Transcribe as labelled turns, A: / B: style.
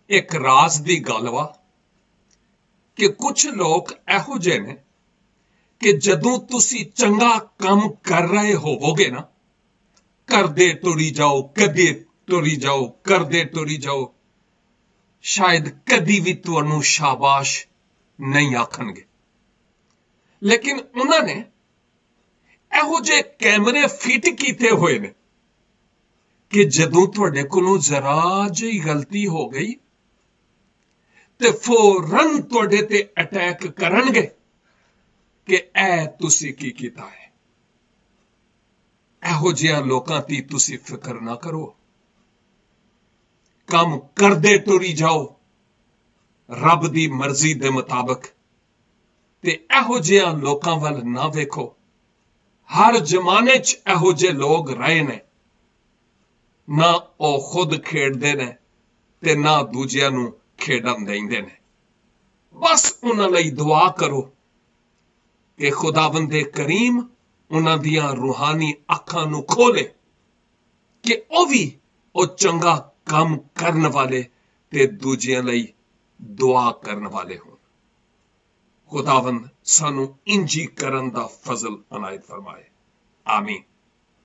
A: एक राज दी गल वा कि कुछ लोग इहो ਜਿਹੇ ने कि जदों तुसी चंगा काम कर रहे होवोगे ना, करदे टुरी जाओ, कदे टुरी जाओ, करदे टुरी जाओ, शायद कदी भी तुहानू शाबाश नहीं आखणगे। लेकिन उन्होंने इहो ਜਿਹੇ कैमरे फिट कीते हुए ने कि जदों तुहाडे कोलों जरा जी गलती हो गई ते फौरन तुहाडे ते अटैक करनगे कि ऐ तुसी की कीता है। इहो जिहियां लोकां दी तुसी फिक्र ना करो, काम करदे टुरी जाओ रब दी मर्जी दे मुताबिक, ते इहो जिहियां लोकां वल ना वेखो। हर जमाने च इहो ਜਿਹੇ लोग रहे ने, ना ओ खुद खेडदे ने ते ना दूजियां नू खेडन देंदे ने। बस उन्हां लई दुआ करो कि खुदावंदे करीम उन्हां दियां रूहानी अखां नू खोले कि ओ भी ओ चंगा काम करन वाले ते दूजियां लई दुआ करन वाले होण। खुदावंद सानू इंजी करन दा फजल अनायत फरमाए। आमीन।